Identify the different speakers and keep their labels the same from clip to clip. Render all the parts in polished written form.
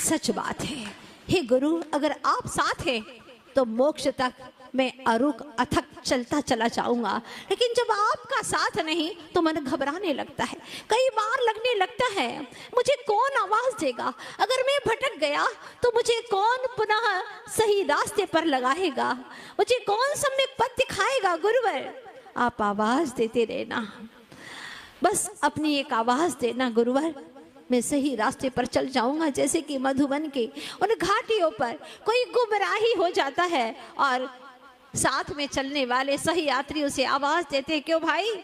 Speaker 1: सच बात है। हे गुरु, अगर आप साथ हैं तो मोक्ष तक मैं अरुक अथक चलता चला जाऊंगा, लेकिन जब आपका साथ नहीं तो मन घबराने लगता है। कई बार लगने लगता है मुझे कौन आवाज देगा, अगर मैं भटक गया तो मुझे कौन पुनः सही रास्ते पर लगाएगा, मुझे कौन सम्यक पथ दिखाएगा। गुरुवर, आप आवाज देते रहना, बस अपनी एक आवाज देना गुरुवर, मैं सही रास्ते पर चल जाऊंगा। जैसे कि मधुबन के उन घाटियों पर कोई गुमराही हो जाता है और साथ में चलने वाले सही यात्रियों से आवाज देते हैं, क्यों भाई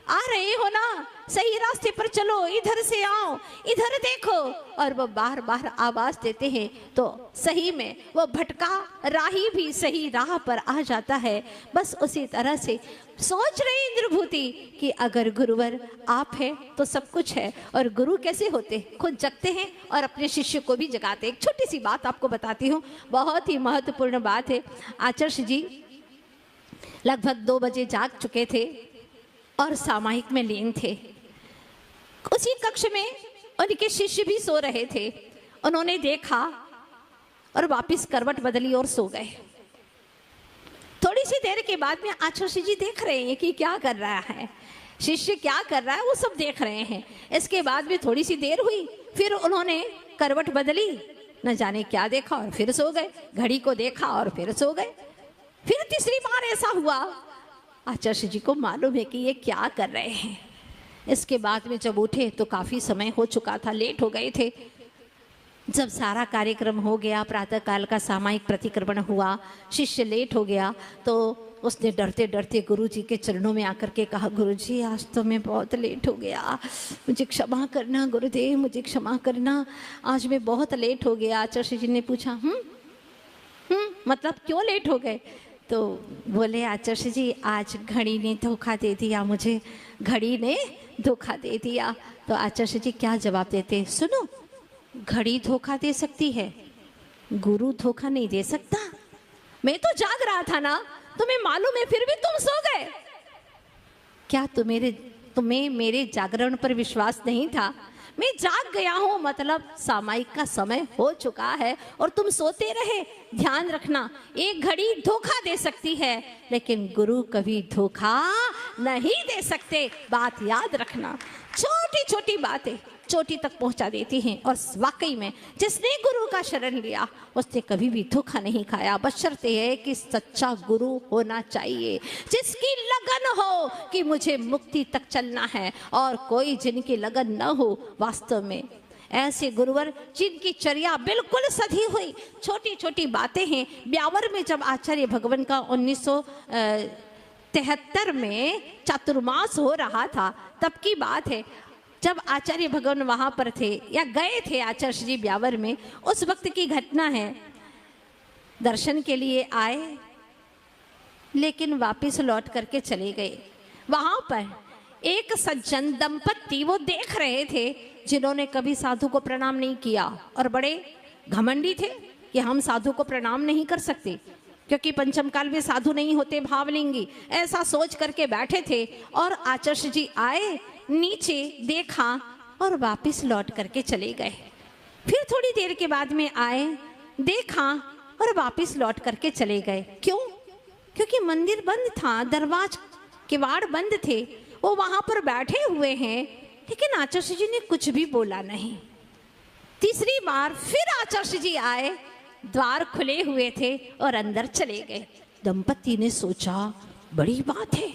Speaker 1: आ रहे हो ना, सही रास्ते पर चलो, इधर से आओ, इधर देखो, और वो बार बार आवाज देते हैं तो सही में वो भटका राही भी सही राह पर आ जाता है। बस उसी तरह से सोच रहे इंद्रभूति कि अगर गुरुवर आप हैं तो सब कुछ है। और गुरु कैसे होते, खुद जगते हैं और अपने शिष्य को भी जगाते। एक छोटी सी बात आपको बताती हूँ, बहुत ही महत्वपूर्ण बात है। आचार्य जी लगभग 2 बजे जाग चुके थे और सामायिक में लीन थे। उसी कक्ष में उनके शिष्य भी सो रहे थे। उन्होंने देखा और वापस करवट बदली और सो गए। थोड़ी सी देर के बाद में आचार्य जी देख रहे हैं कि क्या कर रहा है शिष्य, क्या कर रहा है, वो सब देख रहे हैं। इसके बाद में थोड़ी सी देर हुई, फिर उन्होंने करवट बदली, न जाने क्या देखा और फिर सो गए। घड़ी को देखा और फिर सो गए। फिर तीसरी बार ऐसा हुआ, आचार्य जी को मालूम है कि ये क्या कर रहे हैं। इसके बाद में जब उठे तो काफ़ी समय हो चुका था, लेट हो गए थे। जब सारा कार्यक्रम हो गया, प्रातःकाल का सामायिक प्रतिक्रमण हुआ, शिष्य लेट हो गया, तो उसने डरते डरते गुरुजी के चरणों में आकर के कहा, गुरुजी आज तो मैं बहुत लेट हो गया, मुझे क्षमा करना गुरुदेव, मुझे क्षमा करना, आज मैं बहुत लेट हो गया। आचार्य जी ने पूछा मतलब क्यों लेट हो गए? तो बोले, आचार्य जी आज घड़ी ने धोखा दे दिया, मुझे घड़ी ने धोखा दे दिया। तो आचार्य जी क्या जवाब देते, सुनो, घड़ी धोखा दे सकती है, गुरु धोखा नहीं दे सकता। मैं तो जाग रहा था ना, तुम्हें मालूम है, फिर भी तुम सो गए। क्या तुम्हें मेरे जागरण पर विश्वास नहीं था? मैं जाग गया हूं, मतलब सामायिक का समय हो चुका है और तुम सोते रहे। ध्यान रखना, एक घड़ी धोखा दे सकती है लेकिन गुरु कभी धोखा नहीं दे सकते, बात याद रखना। छोटी छोटी बातें चोटी तक पहुंचा देती हैं। और वाकई में जिसने गुरु का शरण लिया उसने कभी भी धोखा नहीं खाया, बशर्ते है कि सच्चा गुरु होना चाहिए, जिसकी लगन हो कि मुझे मुक्ति तक चलना है, और कोई जिनकी लगन न हो। वास्तव में ऐसे गुरुवर जिनकी चर्या बिल्कुल सधी हुई, छोटी छोटी बातें हैं। ब्यावर में जब आचार्य भगवान का 1973 में चातुर्मास हो रहा था, तब की बात है, जब आचार्य भगवान वहाँ पर थे या गए थे आचार्य जी ब्यावर में, उस वक्त की घटना है। दर्शन के लिए आए लेकिन वापस लौट करके चले गए। वहाँ पर एक सज्जन दंपत्ति वो देख रहे थे जिन्होंने कभी साधु को प्रणाम नहीं किया और बड़े घमंडी थे कि हम साधु को प्रणाम नहीं कर सकते क्योंकि पंचम काल में साधु नहीं होते, भावलिंगी, ऐसा सोच करके बैठे थे। और आचार्य जी आए, नीचे देखा और वापस लौट करके चले गए। फिर थोड़ी देर के बाद में आए, देखा और वापस लौट करके चले गए। क्यों? क्योंकि मंदिर बंद था, दरवाज किवाड़ बंद थे, वो वहां पर बैठे हुए हैं, लेकिन आचार्य जी ने कुछ भी बोला नहीं। तीसरी बार फिर आचार्य जी आए, द्वार खुले हुए थे और अंदर चले गए। दंपति ने सोचा बड़ी बात है,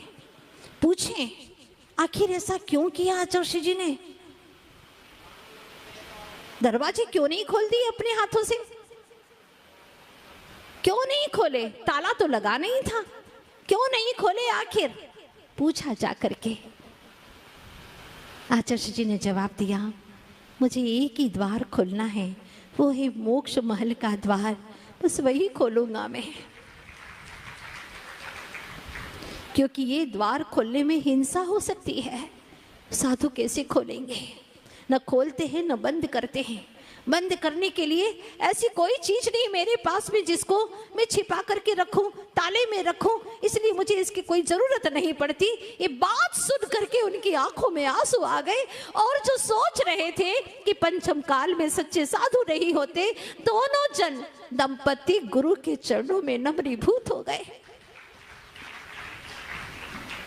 Speaker 1: पूछें आखिर ऐसा क्यों किया आचार्य जी ने? दरवाजे क्यों नहीं खोल दिए अपने हाथों से? क्यों नहीं खोले? ताला तो लगा नहीं था, क्यों नहीं खोले आखिर? पूछा जा करके। आचार्य जी ने जवाब दिया, मुझे एक ही द्वार खोलना है, वो है मोक्ष महल का द्वार, बस वही खोलूंगा मैं, क्योंकि ये द्वार खोलने में हिंसा हो सकती है। साधु कैसे खोलेंगे? न खोलते हैं न बंद करते हैं, बंद करने के लिए ऐसी कोई चीज नहीं मेरे पास में जिसको मैं छिपा करके रखूं, ताले में रखूं, इसलिए मुझे इसकी कोई जरूरत नहीं पड़ती। ये बात सुन करके उनकी आंखों में आंसू आ गए और जो सोच रहे थे कि पंचम काल में सच्चे साधु नहीं होते, दोनों जन दंपति गुरु के चरणों में नमनीभूत हो गए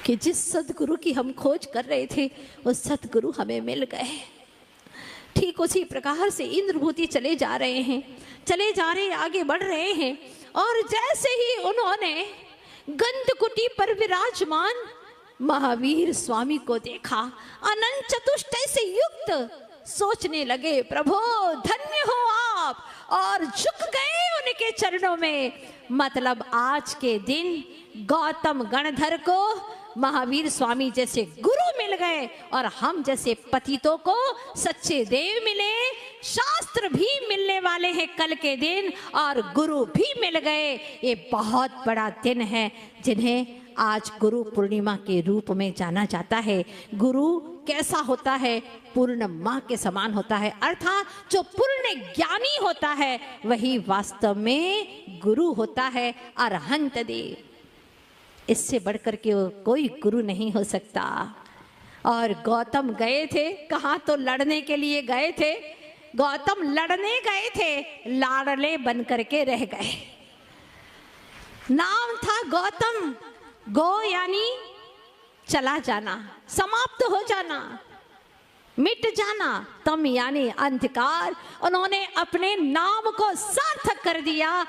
Speaker 1: कि जिस सदगुरु की हम खोज कर रहे थे वो सदगुरु हमें मिल गए। ठीक उसी प्रकार से इंद्रभूति चले जा रहे हैं, चले जा रहे, आगे बढ़ रहे हैं, और जैसे ही उन्होंने गंधकुटी पर विराजमान महावीर स्वामी को देखा, अनंत चतुष्टय से युक्त, सोचने लगे प्रभु धन्य हो आप, और झुक गए उनके चरणों में। मतलब आज के दिन गौतम गणधर को महावीर स्वामी जैसे गुरु मिल गए और हम जैसे पतितों को सच्चे देव मिले। शास्त्र भी मिलने वाले हैं कल के दिन और गुरु भी मिल गए। ये बहुत बड़ा दिन है जिन्हें आज गुरु पूर्णिमा के रूप में जाना जाता है। गुरु कैसा होता है? पूर्ण माँ के समान होता है, अर्थात जो पूर्ण ज्ञानी होता है वही वास्तव में गुरु होता है, अरहंत देव। इससे बढ़कर के कोई गुरु नहीं हो सकता। और गौतम गए थे कहाँ? तो लड़ने के लिए गए थे। गौतम लड़ने गए थे, लाडले बन करके रह गए। नाम था गौतम। गो यानी चला जाना, समाप्त हो जाना, मिट जाना। तम यानी अंधकार। उन्होंने अपने नाम को सार्थक कर दिया।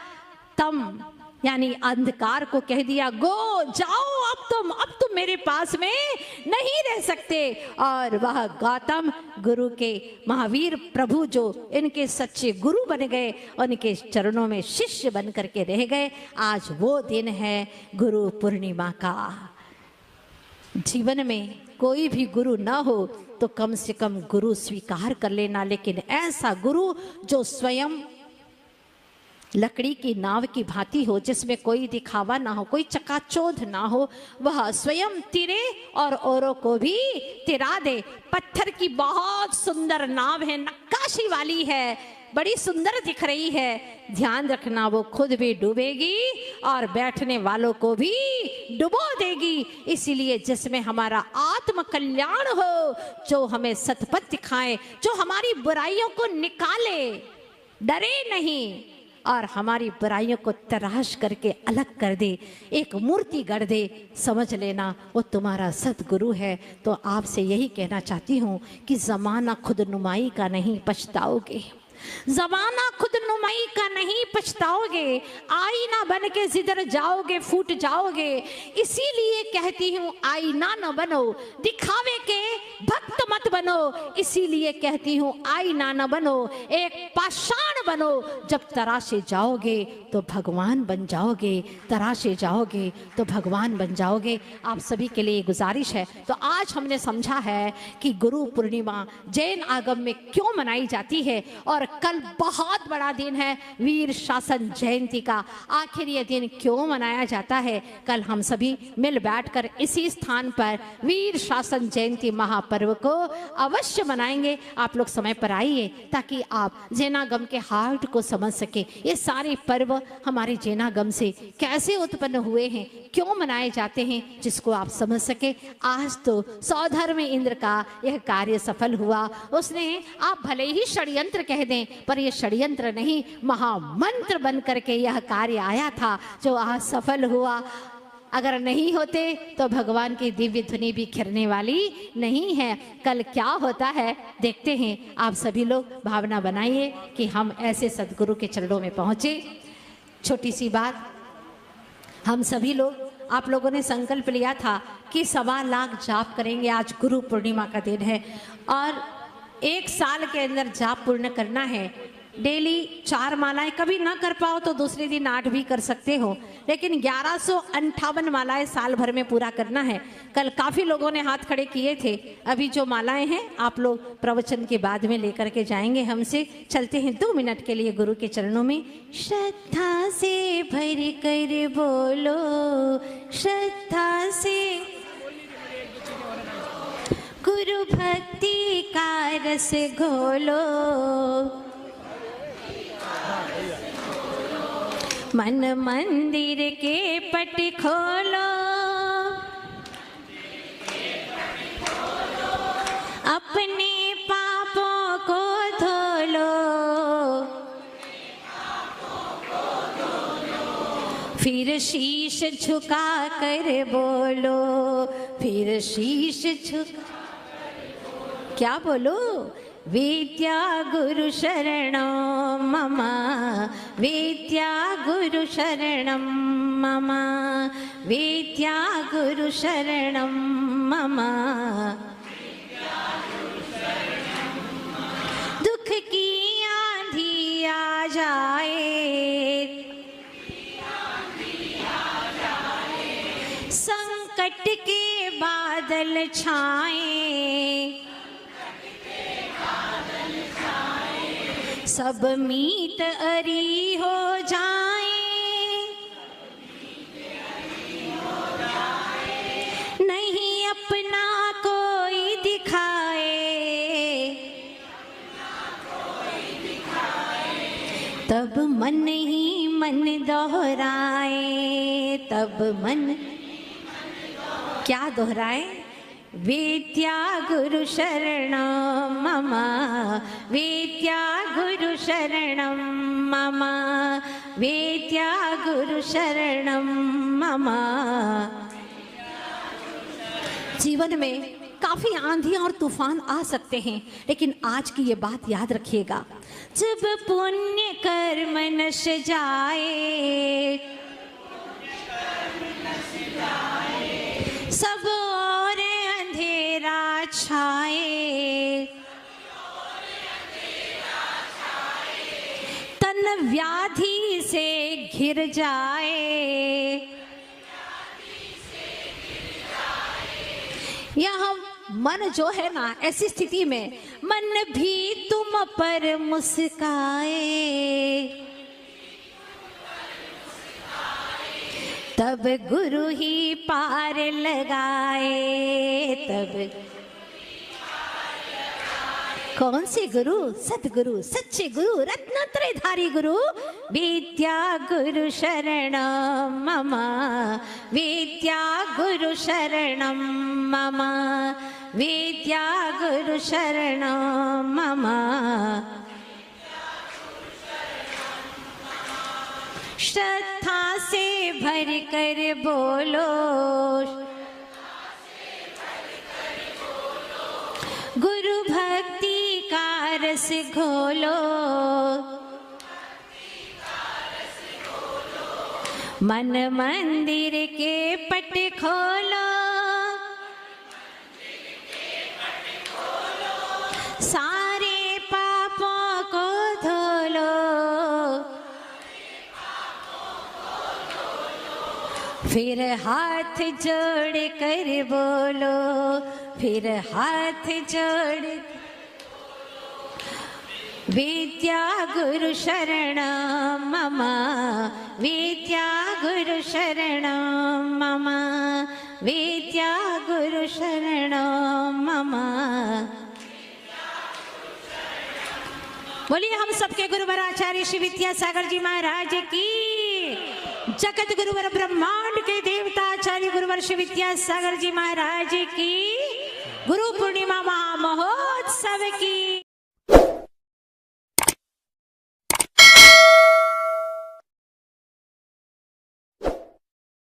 Speaker 1: तम यानी अंधकार को कह दिया गो जाओ, अब तुम मेरे पास में नहीं रह सकते। और वह गौतम गुरु के महावीर प्रभु जो इनके सच्चे गुरु बन गए, उनके चरणों में शिष्य बन करके रह गए। आज वो दिन है गुरु पूर्णिमा का। जीवन में कोई भी गुरु ना हो तो कम से कम गुरु स्वीकार कर लेना, लेकिन ऐसा गुरु जो स्वयं लकड़ी की नाव की भांति हो, जिसमें कोई दिखावा ना हो, कोई चकाचौंध ना हो, वह स्वयं तिरे और औरों को भी तिरा दे। पत्थर की बहुत सुंदर नाव है, नक्काशी वाली है, बड़ी सुंदर दिख रही है। ध्यान रखना वो खुद भी डूबेगी और बैठने वालों को भी डुबो देगी। इसीलिए जिसमें हमारा आत्म कल्याण हो, जो हमें सतपथ दिखाए, जो हमारी बुराइयों को निकाले, डरे नहीं और हमारी बुराइयों को तराश करके अलग कर दे, एक मूर्ति गढ़ दे, समझ लेना वो तुम्हारा सतगुरु है। तो आपसे यही कहना चाहती हूँ कि ज़माना खुद नुमाई का नहीं, पछताओगे। ज़माना खुद नुमाई का नहीं, पछताओगे। आईना बन के जिधर जाओगे फूट जाओगे। इसीलिए कहती हूँ आईना न बनो, दिखावे के भक्त मत बनो। इसीलिए कहती हूँ आईना न बनो, एक पाषाण बनो। जब तराशे जाओगे तो भगवान बन जाओगे, तराशे जाओगे तो भगवान बन जाओगे। आप सभी के लिए गुजारिश है। तो आज हमने समझा है कि गुरु पूर्णिमा जैन आगम में क्यों मनाई जाती है, और कल बहुत बड़ा दिन है वीर शासन जयंती का। आखिर ये दिन क्यों मनाया जाता है? कल हम सभी मिल बैठकर इसी स्थान पर वीर शासन जयंती महापर्व को अवश्य मनाएंगे। आप लोग समय पर आइए ताकि आप जैनागम के हार्ट को समझ सके। ये सारे पर्व हमारे जैनागम से कैसे उत्पन्न हुए हैं, क्यों मनाए जाते हैं, जिसको आप समझ सके। आज तो सौधर्म इंद्र का यह कार्य सफल हुआ। उसने, आप भले ही षड्यंत्र कह दें, पर यह षड्यंत्र नहीं, महामंत्र बन करके यह कार्य आया था जो आज सफल हुआ। अगर नहीं होते तो भगवान की दिव्य ध्वनि भी खिरने वाली नहीं है। कल क्या होता है देखते हैं। आप सभी लोग भावना बनाइए कि हम ऐसे सदगुरु के चरणों में पहुंचे। छोटी सी बात, हम सभी लोग, आप लोगों ने संकल्प लिया था कि 1.25 लाख जाप करेंगे। आज गुरु पूर्णिमा का दिन है और 1 साल के अंदर जाप पूर्ण करना है। डेली 4 मालाएं, कभी ना कर पाओ तो दूसरे दिन 8 भी कर सकते हो, लेकिन 1158 मालाएं साल भर में पूरा करना है। कल काफ़ी लोगों ने हाथ खड़े किए थे। अभी जो मालाएं हैं आप लोग प्रवचन के बाद में लेकर के जाएंगे हमसे। चलते हैं 2 मिनट के लिए गुरु के चरणों में। श्रद्धा से भर कर बोलो, श्रद्धा से गुरु भक्ति का रस घोलो। मन मंदिर के पट खोलो, अपने पापों को धो लो, फिर शीश झुका कर बोलो, फिर शीश झुका क्या बोलो? विद्या गुरु शरणं मम, विद्या गुरु शरणं मम, विद्या गुरु शरणं मम। दुख की आंधी आ जाए, संकट के बादल छाए, सब मीत अरी हो जाए, नहीं अपना कोई दिखाए, तब मन ही मन दोहराए, तब मन क्या दोहराए? विद्या गुरु शरणं मम, विद्या गुरु शरणं मम, विद्या गुरु शरणं मम। जीवन में काफी आंधियां और तूफान आ सकते हैं, लेकिन आज की ये बात याद रखिएगा, जब पुण्य कर्म नश जाए, सब और अंधेरा छाए, तन व्याधि से घिर जाए, यह मन जो है ना, ऐसी स्थिति में मन भी तुम पर मुस्काए, तब गुरु ही पार लगाए, तब कौन से गुरु? सतगुरु, सच्चे गुरु, रत्नत्रयधारी गुरु। विद्या गुरु शरणं मम, विद्या गुरु शरणं मम, विद्या गुरु शरणं मम। श्रद्धा से भर कर बोलो, गुरु भक्ति का रस घोलो, मन मंदिर के पट खोलो, सारे पापों को धो लो, फिर हाथ जोड़ कर बोलो, फिर हाथ जोड़, विद्या गुरु शरणं मम, विद्या गुरु शरणं मम, विद्या गुरु शरणं मम। बोलिए हम सबके गुरुवर आचार्य श्री विद्यासागर जी महाराज की, जगत गुरुवर ब्रह्मांड के देवता आचार्य गुरुवर श्री विद्यासागर जी महाराज की, गुरु पूर्णिमा महामहोत्सव की।